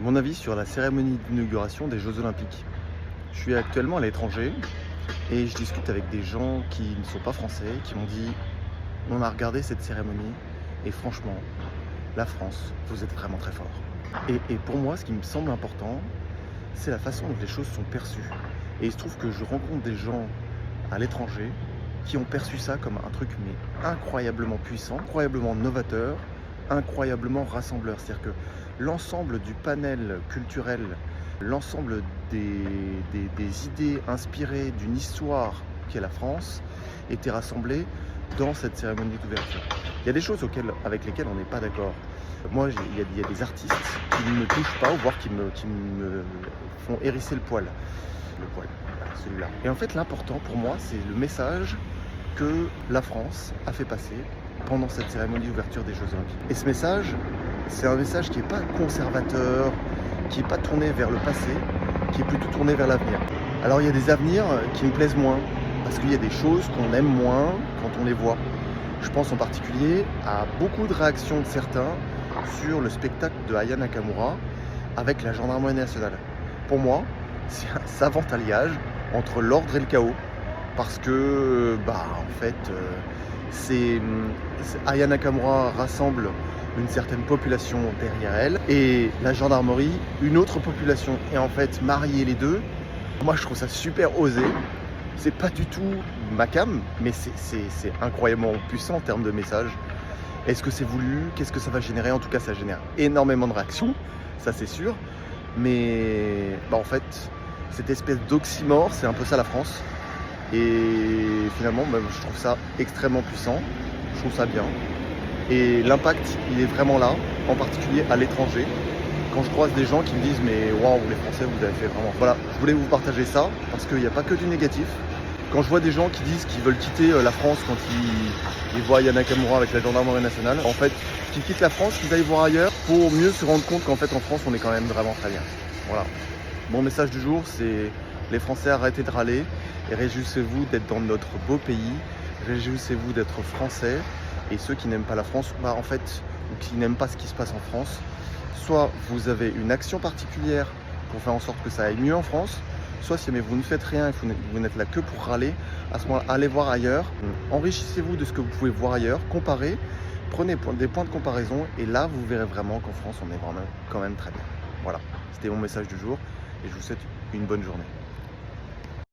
Mon avis sur la cérémonie d'inauguration des Jeux Olympiques. Je suis actuellement à l'étranger et je discute avec des gens qui ne sont pas français, qui m'ont dit on a regardé cette cérémonie et franchement, la France, vous êtes vraiment très fort. Et pour moi, ce qui me semble important, c'est la façon dont les choses sont perçues. Et il se trouve que je rencontre des gens à l'étranger qui ont perçu ça comme un truc mais incroyablement puissant, incroyablement novateur, incroyablement rassembleur. C'est-à-dire que l'ensemble du panel culturel, l'ensemble des idées inspirées d'une histoire qu'est la France, étaient rassemblées dans cette cérémonie d'ouverture. Il y a des choses avec lesquelles on n'est pas d'accord. Moi, il y a des artistes qui ne me touchent pas, ou voire qui me font hérisser le poil. Le poil, voilà, celui-là. Et en fait, l'important pour moi, c'est le message que la France a fait passer pendant cette cérémonie d'ouverture des Jeux Olympiques. Et ce message, c'est un message qui n'est pas conservateur, qui n'est pas tourné vers le passé, qui est plutôt tourné vers l'avenir. Alors il y a des avenirs qui me plaisent moins, parce qu'il y a des choses qu'on aime moins quand on les voit. Je pense en particulier à beaucoup de réactions de certains sur le spectacle de Aya Nakamura avec la gendarmerie nationale. Pour moi, c'est un savant alliage entre l'ordre et le chaos, parce que, en fait, Aya Nakamura rassemble une certaine population derrière elle et la gendarmerie une autre population. Et en fait, marier les deux, moi je trouve ça super osé. C'est pas du tout ma came, mais c'est incroyablement puissant en termes de message. Est-ce que c'est voulu? Qu'est-ce que ça va générer? En tout cas, ça génère énormément de réactions, ça c'est sûr. Mais en fait, cette espèce d'oxymore, c'est un peu ça la France. Et finalement, je trouve ça extrêmement puissant, je trouve ça bien. Et l'impact, il est vraiment là, en particulier à l'étranger. Quand je croise des gens qui me disent mais waouh, les Français, vous avez fait vraiment. Voilà, je voulais vous partager ça, parce qu'il n'y a pas que du négatif. Quand je vois des gens qui disent qu'ils veulent quitter la France quand ils voient Aya Nakamura avec la gendarmerie nationale, en fait, qu'ils quittent la France, qu'ils aillent voir ailleurs, pour mieux se rendre compte qu'en fait en France, on est quand même vraiment très bien. Voilà. Mon message du jour, c'est les Français, arrêtez de râler et réjouissez-vous d'être dans notre beau pays, réjouissez-vous d'être français. Et ceux qui n'aiment pas la France, en fait, ou qui n'aiment pas ce qui se passe en France, soit vous avez une action particulière pour faire en sorte que ça aille mieux en France, soit si vous ne faites rien et vous n'êtes là que pour râler, à ce moment-là, allez voir ailleurs, enrichissez-vous de ce que vous pouvez voir ailleurs, comparez, prenez des points de comparaison et là, vous verrez vraiment qu'en France, on est vraiment quand même très bien. Voilà, c'était mon message du jour et je vous souhaite une bonne journée.